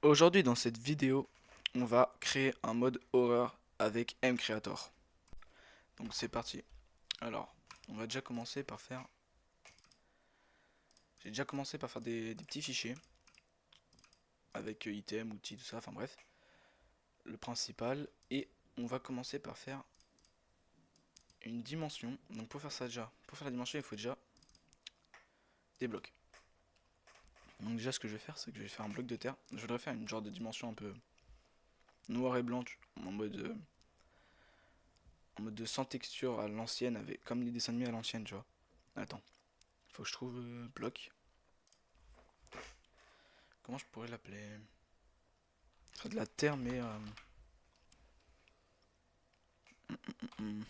Aujourd'hui dans cette vidéo, on va créer un mode horreur avec mCreator. Donc c'est parti. Alors, on va déjà commencer par faire... J'ai déjà commencé par faire des petits fichiers avec items, outils, tout ça, enfin bref. Le principal, et on va commencer par faire une dimension. Donc pour faire ça déjà, pour faire la dimension, il faut déjà des blocs. Donc déjà ce que je vais faire, c'est que je vais faire un bloc de terre. Je voudrais faire une genre de dimension un peu noir et blanche, en mode de sans texture à l'ancienne, avec comme les dessins animés à l'ancienne, tu vois. Attends, faut que je trouve bloc. Comment je pourrais l'appeler? Ce serait de la terre, mais hmm,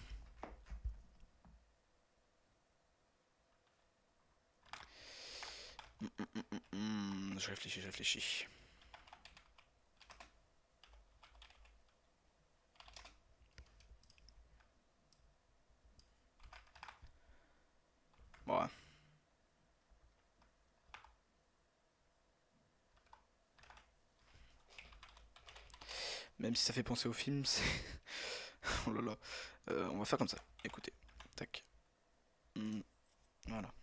je réfléchis, je réfléchis. Bon, ouais. Même si ça fait penser au film, c'est. Oh là là. On va faire comme ça. Écoutez. Tac. Voilà.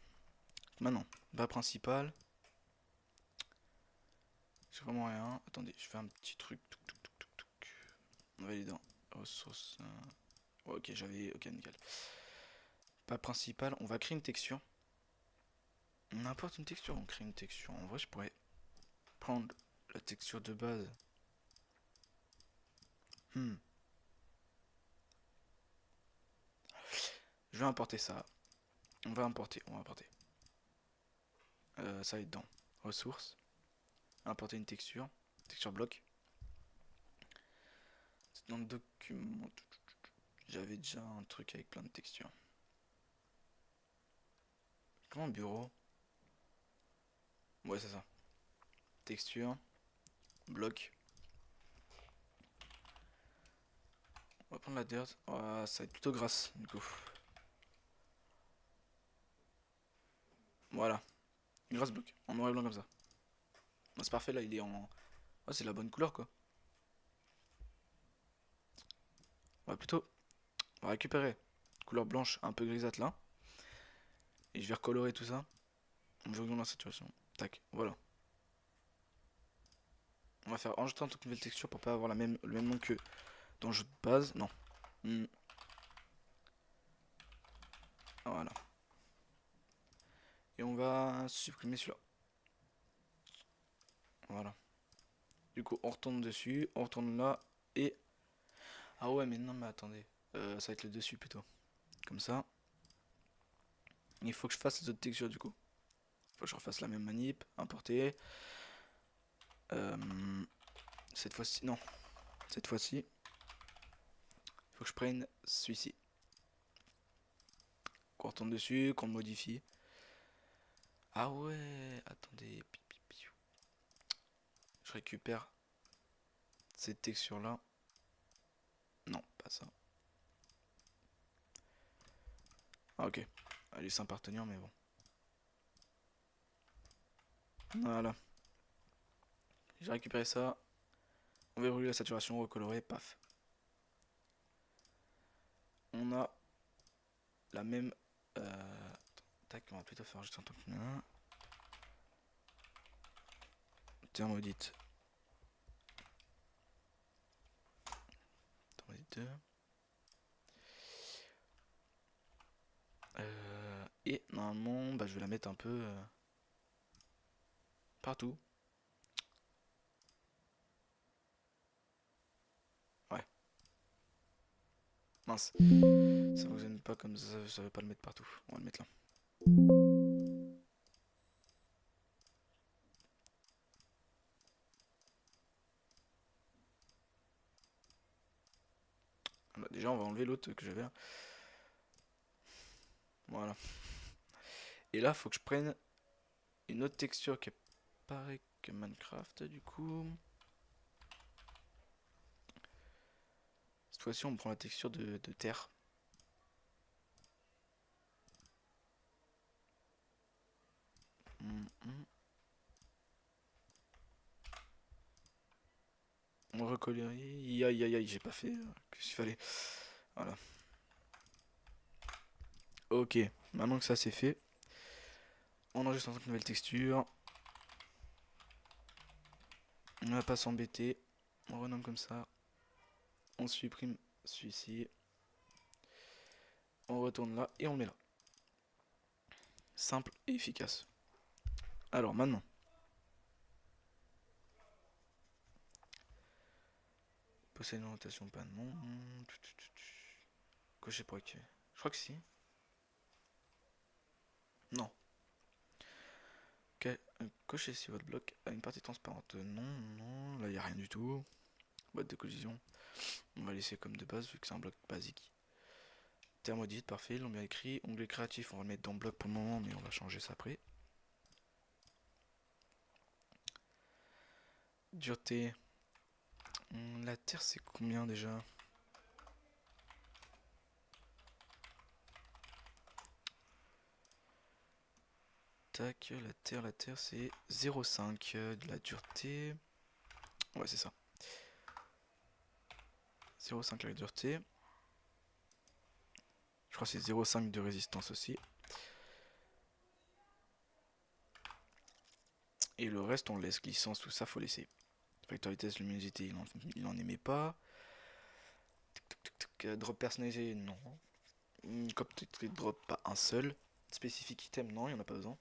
Maintenant, bas principal. J'ai vraiment rien. Attendez, je fais un petit truc. On va aller dans ressources. Ouais, ok, j'avais. Ok, nickel. Bas principal, on va créer une texture. N'importe une texture, on crée une texture. En vrai, je pourrais prendre la texture de base. Hmm. Je vais importer ça. On va importer. Ça va être dans ressources. Importer une texture. Texture bloc. Dans le document. J'avais déjà un truc avec plein de textures. Comment bureau? Ouais, c'est ça. Texture. Bloc. On va prendre la dirt. Oh, ça va être plutôt grasse du coup. Voilà. Grasse bloc. En noir et blanc comme ça. Bah, c'est parfait là, il est en. Oh, c'est la bonne couleur quoi. On va plutôt. On va récupérer. Couleur blanche un peu grisâtre là. Et je vais recolorer tout ça. On va dans la saturation. Tac, voilà. On va faire enregistrer en toute nouvelle texture pour pas avoir le même nom que dans le jeu de base. Non. Hmm. Voilà. Et on va supprimer celui-là. Voilà. Du coup, on retourne dessus, on retourne là, et... Ah ouais, mais non, mais attendez. Ça va être le dessus plutôt. Comme ça. Il faut que je fasse les autres textures du coup. Il faut que je refasse la même manip, importer. Euh, cette fois-ci, non. Cette fois-ci, il faut que je prenne celui-ci. Qu'on retourne dessus, qu'on le modifie. Ah ouais, attendez. Je récupère cette texture-là. Non, pas ça. Ah ok. Elle est sympa à retenir, mais bon. Voilà. J'ai récupéré ça. On verrouille la saturation, recolorer, paf. On a la même... tac, on va plutôt faire juste un truc. Thermodite. Thermodite 2. Et normalement, bah, je vais la mettre un peu partout. Ouais, mince. Ça fonctionne pas comme ça, ça veut pas le mettre partout. On va le mettre là. Voilà, déjà, on va enlever l'autre que j'avais là. Voilà. Et là, faut que je prenne une autre texture qui est pareille que Minecraft, du coup. Cette fois-ci, on prend la texture de terre. Hum, hum. On recolle. Aïe aïe aïe, j'ai pas fait ce qu'il fallait. Voilà. Ok, maintenant que ça c'est fait, on enregistre une nouvelle texture. On va pas s'embêter. On renomme comme ça. On supprime celui-ci. On retourne là et on le met là. Simple et efficace. Alors maintenant. Possède une orientation pas non. Cocher pour activer. Je crois que si. Non. Ok. Cochez si votre bloc a une partie transparente. Non, non, là il n'y a rien du tout. Boîte de collision. On va laisser comme de base vu que c'est un bloc basique. Thermodite, parfait, l'ont bien écrit. Onglet créatif, on va le mettre dans bloc pour le moment, mais on va changer ça après. Dureté. La terre c'est combien déjà? Tac, la terre c'est 0,5 de la dureté. Ouais, c'est ça. 0,5 la dureté. Je crois que c'est 0,5 de résistance aussi. Et le reste, on laisse glissance, tout ça, faut laisser. Facteur vitesse, luminosité, il en émet pas. Drop personnalisé, non. Copy drop, pas un seul. Spécifique item, non, il n'y en a pas besoin.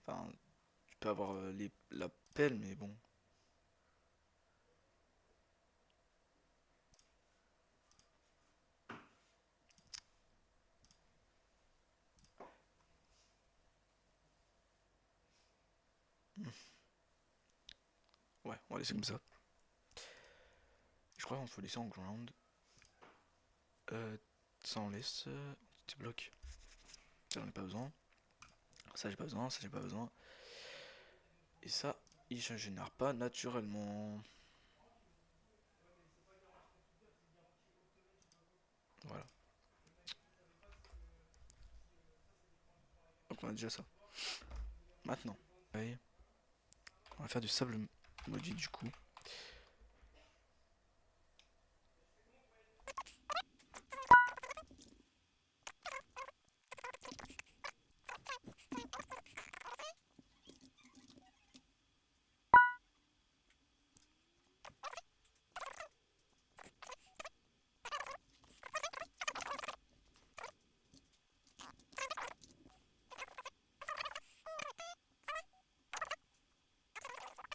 Enfin, tu peux avoir la pelle, mais bon. Ouais, on va laisser comme ça. Je crois qu'on faut laisser en ground. Ça on laisse. Petit bloc. Ça j'en ai pas besoin. Ça j'ai pas besoin, ça j'ai pas besoin. Et ça, il ne génère pas naturellement. Voilà. Donc on a déjà ça. Maintenant, ouais, on va faire du sable maudit du coup.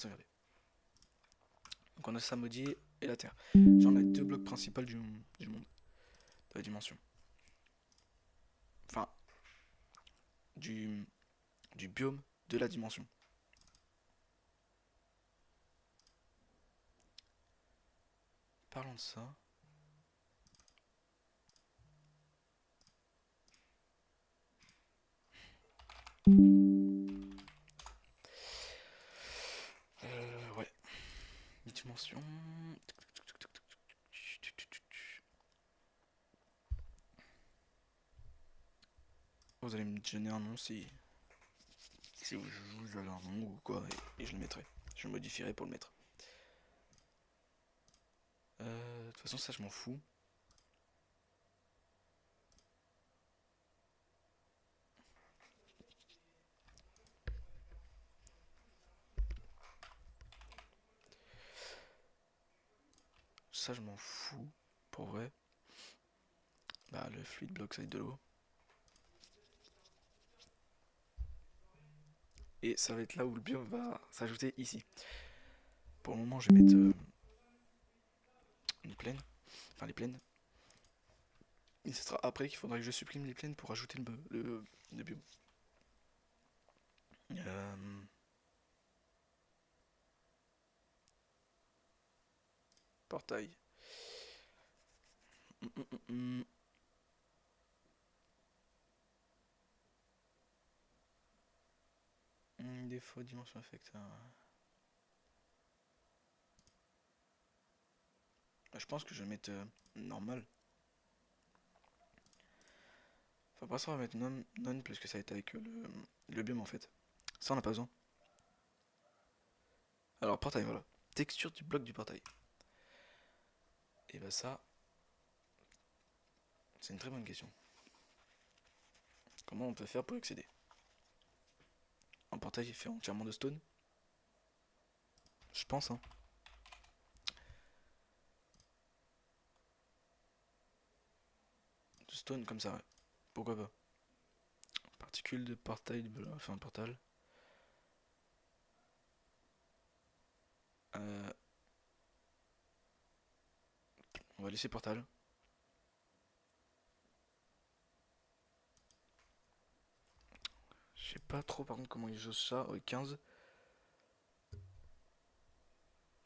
Regardez. Donc on a ça maudit et la terre. J'en ai deux blocs principaux du monde, de la dimension. Enfin, du, du biome de la dimension. Parlons de ça. Ouais. Dimension. Vous allez me donner un nom si vous avez un nom ou quoi, et je le mettrai. Je le modifierai pour le mettre. De toute façon, ça je m'en fous. Ça je m'en fous, pour vrai. Bah le fluide block ça va être de l'eau. Et ça va être là où le biome va s'ajouter ici. Pour le moment je vais mettre une plaine. Enfin les plaines. Et ce sera après qu'il faudra que je supprime les plaines pour ajouter le biome. Portail. Défaut, dimension effect. Je pense que je vais mettre normal. Enfin, pour l'instant, on va mettre non parce que ça va être avec le biome en fait. Ça, on n'a pas besoin. Alors, portail, voilà. Texture du bloc du portail. Et bah ça, c'est une très bonne question. Comment on peut faire pour y accéder? Un portail fait entièrement de stone? Je pense, hein. De stone comme ça, ouais. Pourquoi pas? Particules de portail, enfin un portal. Euh, on va laisser portal. Je sais pas trop par contre comment ils jauge ça. Ouais, 15.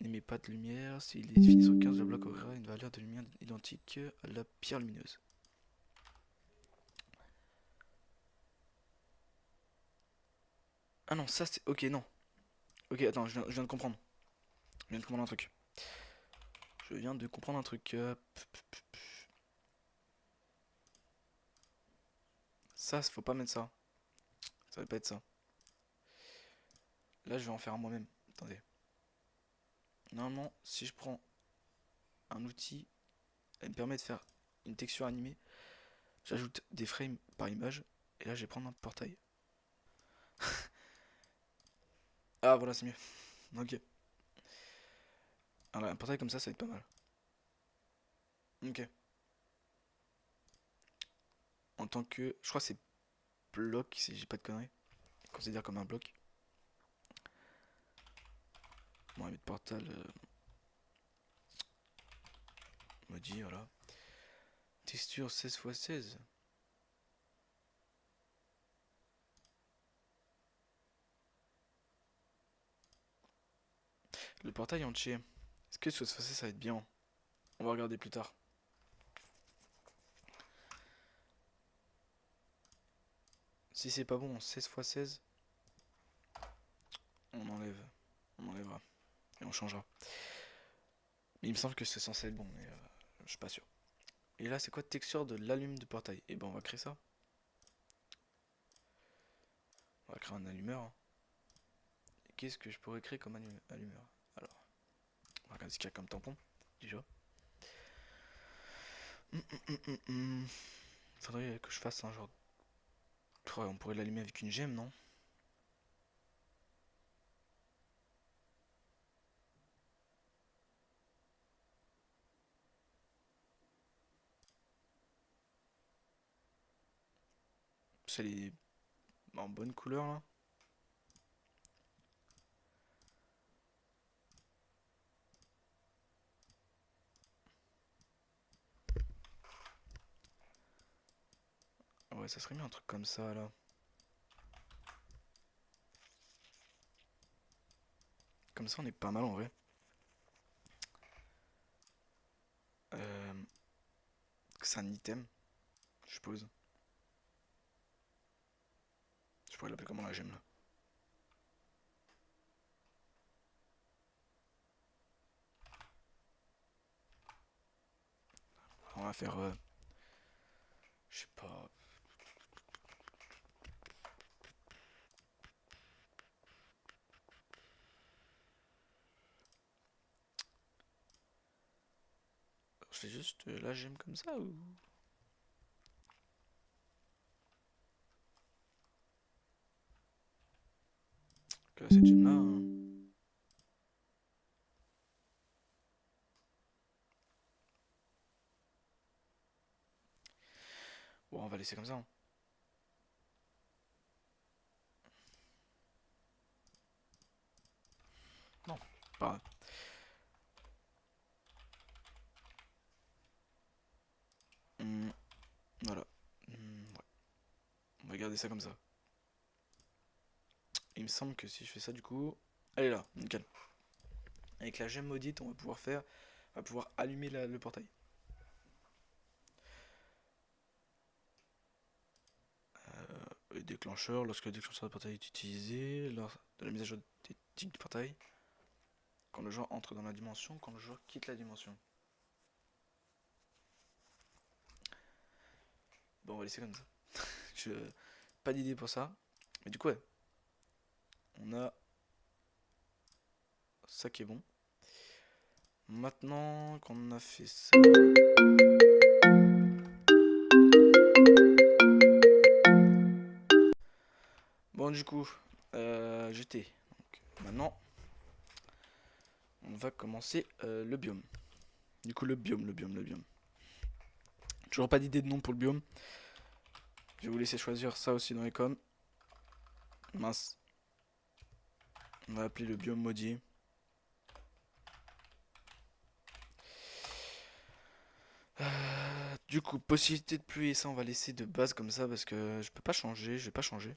N'émet pas de lumière. S'il est défini sur 15, le bloc aura une valeur de lumière identique à la pierre lumineuse. Ah non, ça c'est. Ok, non. Ok, attends, je viens de comprendre. Je viens de comprendre un truc. Je viens de comprendre un truc. Ça, faut pas mettre ça. Ça va pas être ça. Là, je vais en faire un moi-même. Attendez. Normalement, si je prends un outil, elle me permet de faire une texture animée. J'ajoute des frames par image. Et là, je vais prendre un portail. Ah, voilà, c'est mieux. Ok. Alors, un portail comme ça va être pas mal. Ok. En tant que. Je crois que c'est bloc, si j'ai pas de conneries. Considère comme un bloc. Bon, on va mettre portal maudit, voilà. Texture 16 x 16. Le portail entier. Est-ce que 16 x 16 ça va être bien? On va regarder plus tard. Si c'est pas bon en 16 x 16, on enlève. On enlèvera. Et on changera. Mais il me semble que c'est censé être bon, mais je suis pas sûr. Et là, c'est quoi texture de l'allume de portail? Et ben, on va créer ça. On va créer un allumeur, hein. Qu'est-ce que je pourrais créer comme allumeur? Alors, on va regarder ce qu'il y a comme tampon, déjà. Faudrait que je fasse un genre. Ouais, on pourrait l'allumer avec une gemme, non? C'est les en bonne couleur là. Ouais, ça serait bien un truc comme ça là. Comme ça, on est pas mal en vrai. Euh, c'est un item, je suppose. Je pourrais l'appeler comment la gemme là. On va faire. Je sais pas. Je fais juste la gemme comme ça ou. Que cette gemme là, hein. Bon, on va laisser comme ça, hein. Non, pas. Voilà. Ouais. On va garder ça comme ça. Il me semble que si je fais ça du coup. Elle est là, nickel. Avec la gemme maudite, on va pouvoir faire. On va pouvoir allumer le portail. Le déclencheur, lorsque le déclencheur de portail est utilisé, lors de la mise à jour des tics du portail, quand le joueur entre dans la dimension, quand le joueur quitte la dimension. Bon, on va laisser comme ça. Je... Pas d'idée pour ça. Mais du coup, ouais. On a ça qui est bon. maintenant qu'on a fait ça... Bon, du coup, j'étais. Donc, maintenant, on va commencer le biome. Du coup, le biome. Toujours pas d'idée de nom pour le biome. Je vais vous laisser choisir ça aussi dans les coms. Mince. On va appeler le biome maudit. Du coup, possibilité de pluie, ça on va laisser de base comme ça parce que je peux pas changer, je vais pas changer.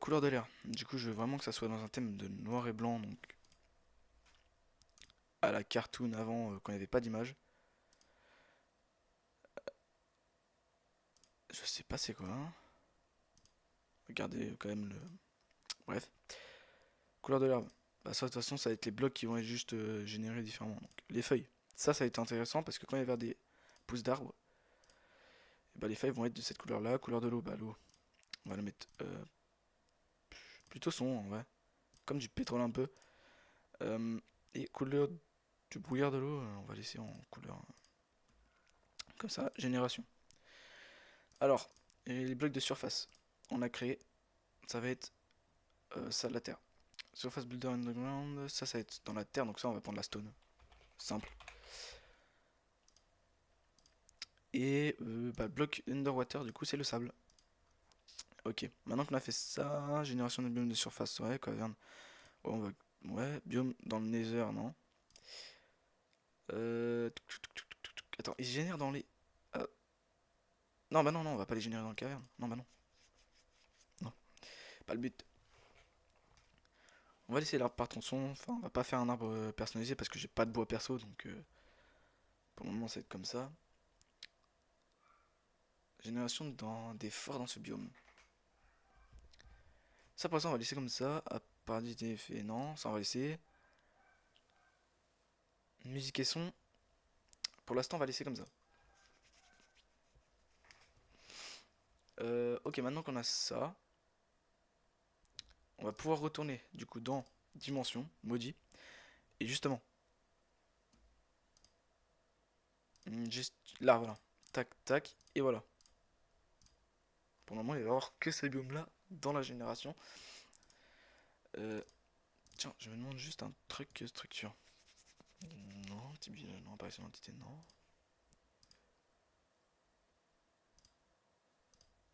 Couleur de l'air. Du coup, je veux vraiment que ça soit dans un thème de noir et blanc, donc à la cartoon avant quand il n'y avait pas d'image. Je sais pas c'est quoi, hein. Regardez quand même le. Bref. Couleur de l'herbe. Bah, ça, de toute façon, ça va être les blocs qui vont être juste générés différemment. Donc, les feuilles. Ça va être intéressant parce que quand il va y avoir des pousses d'arbres, bah, les feuilles vont être de cette couleur-là. Couleur de l'eau, bah, l'eau, on va le mettre plutôt sombre, ouais. Comme du pétrole un peu. Euh, et couleur du brouillard de l'eau, on va laisser en couleur comme ça, génération. Alors, et les blocs de surface, on a créé, ça va être ça de la terre. Surface builder underground, ça va être dans la terre, donc ça on va prendre la stone. Simple. Et bah, bloc underwater, du coup c'est le sable. Ok, maintenant qu'on a fait ça, génération de biome de surface, ouais, caverne. Oh, on va... Ouais, biome dans le nether, non. Attends, ils génèrent dans les... euh, Non, bah non, non, on va pas les générer dans la caverne. Non, bah non. Non, pas le but. On va laisser l'arbre par tronçon. Enfin, on va pas faire un arbre personnalisé parce que j'ai pas de bois perso, donc pour le moment ça va être comme ça. Génération dans des forts dans ce biome. Ça pour l'instant on va laisser comme ça. À part des effets, non, ça on va laisser. Musique et son. Pour l'instant on va laisser comme ça. Ok, maintenant qu'on a ça, on va pouvoir retourner du coup dans Dimension, maudit. Et justement, juste là voilà. Tac, tac, et voilà. Pour le moment il va y avoir que ce biome là dans la génération. Euh, Tiens, je me demande juste un truc structure. Non, type village, non, apparition d'entité, non.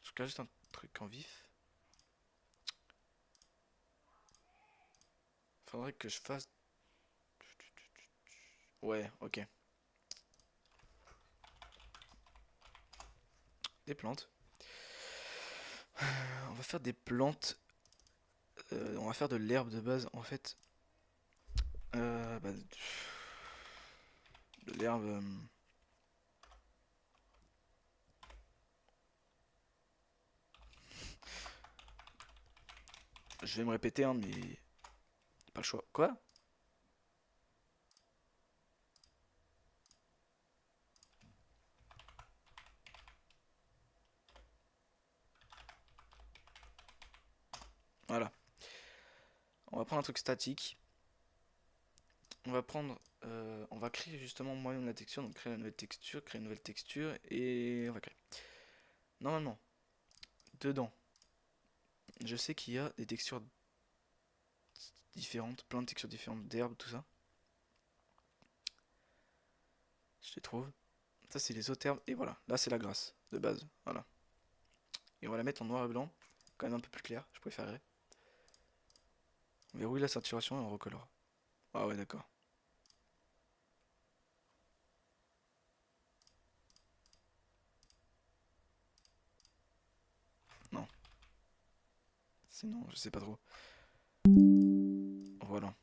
Je regarde juste un truc en vif. Faudrait que je fasse. Ouais, ok. Des plantes. On va faire des plantes. On va faire de l'herbe de base en fait. Bah, de l'herbe. Je vais me répéter, hein, mais pas le choix. Quoi? Voilà. On va prendre un truc statique. On va prendre. On va créer justement moi-même la texture. Donc créer la nouvelle texture, créer une nouvelle texture. Et on va créer. Normalement, dedans, je sais qu'il y a des textures différentes, plein de textures différentes d'herbes, tout ça. Je les trouve. Ça, c'est les autres herbes. Et voilà, là, c'est la grasse de base. Voilà. Et on va la mettre en noir et blanc. Quand même un peu plus clair, je préférerais. On verrouille la saturation et on recolore. Ah ouais, d'accord. Non. Sinon, je sais pas trop. Voilà.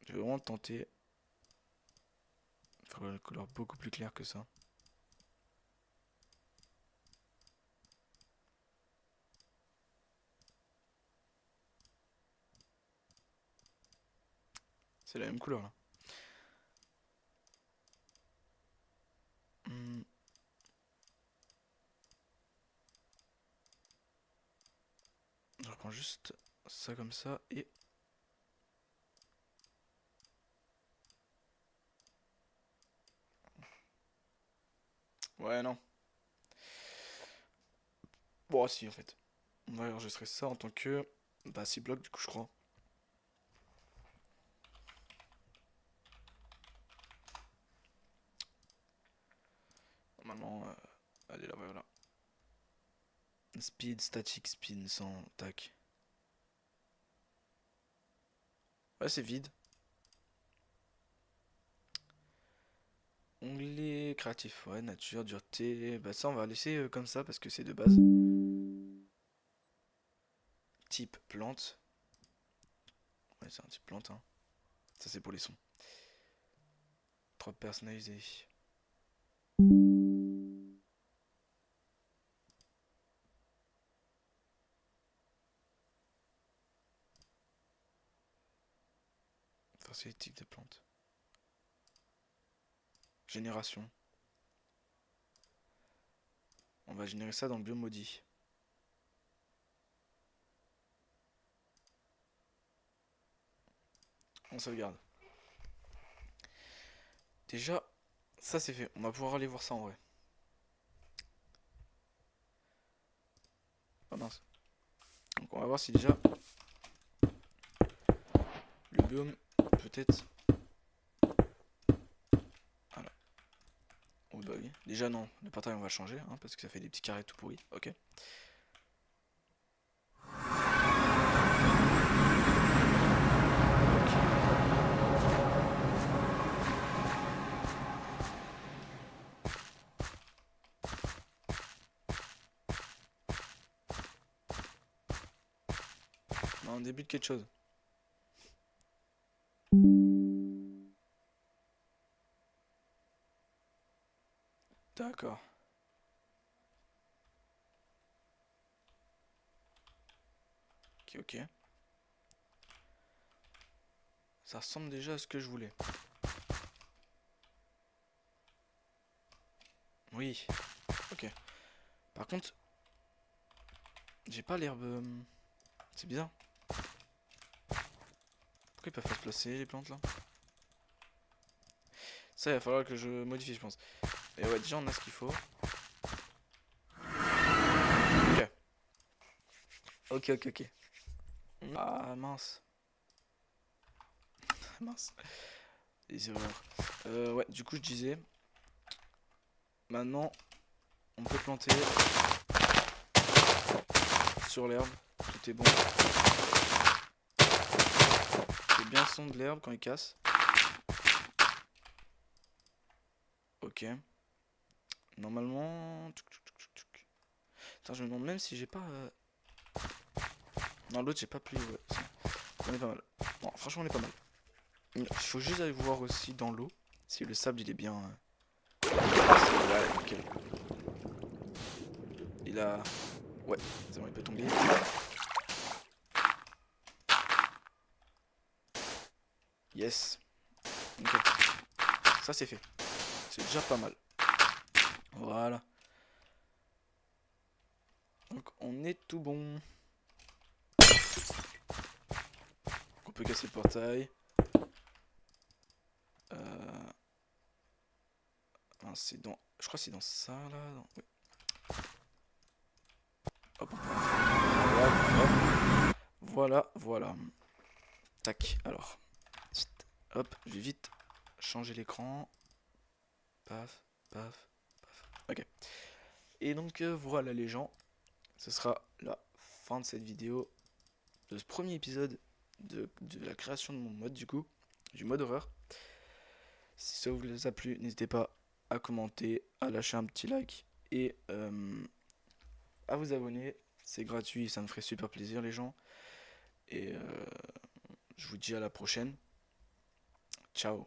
Je vais vraiment tenter. Faire la couleur beaucoup plus claire que ça. C'est la même couleur là. Hmm, je reprends juste ça comme ça et Ouais, non. Bon, si, en fait. On va enregistrer ça en tant que... Bah, 6 blocs, du coup, je crois. Normalement... Allez, là, voilà. Speed, static, spin, sans... Tac. Ouais, c'est vide. Onglet créatif, ouais, nature, dureté. Bah, ça, on va laisser comme ça parce que c'est de base. Type plante. Ouais, c'est un type plante, hein. Ça, c'est pour les sons. 3 personnalisés. Enfin, c'est les types de plantes. Génération. On va générer ça dans le biomaudit. On sauvegarde. Déjà, ça c'est fait. On va pouvoir aller voir ça en vrai. Oh mince. Donc on va voir si déjà le biome peut-être. Voilà. Oh bah oui. Déjà non, le portail on va changer hein, parce que ça fait des petits carrés tout pourris. Ok. Non, on débute quelque chose. D'accord. Ok, ok. Ça ressemble déjà à ce que je voulais. Oui. Ok. Par contre, j'ai pas l'herbe. C'est bizarre. Pourquoi ils peuvent pas se placer les plantes là? Ça, il va falloir que je modifie, je pense. Et ouais, déjà on a ce qu'il faut. Ok. Ok, ok, ok. Ah mince. Mince. Les erreurs. Ouais, du coup je disais. Maintenant, on peut planter sur l'herbe. Tout est bon. C'est bien son de l'herbe quand il casse. Ok. Normalement... Attends, je me demande même si j'ai pas... Non, l'autre j'ai pas plus... Ouais, on est pas mal. Non, franchement on est pas mal. Il faut juste aller voir aussi dans l'eau si le sable il est bien... Ouais, nickel. Il a... Ouais, c'est bon, il peut tomber. Yes. Nickel. Ça c'est fait. C'est déjà pas mal. Voilà. Donc on est tout bon. On peut casser le portail. C'est dans... Je crois que c'est dans ça là. Oui. Hop, on peut rentrer. Voilà, voilà. Tac, alors. Hop, je vais vite changer l'écran. Paf, paf, paf. Ok. Et donc voilà les gens. Ce sera la fin de cette vidéo. De ce premier épisode de la création de mon mode du coup. Du mode horreur. Si ça vous a plu, n'hésitez pas à commenter, à lâcher un petit like et à vous abonner. C'est gratuit, ça me ferait super plaisir les gens. Et je vous dis à la prochaine. Ciao.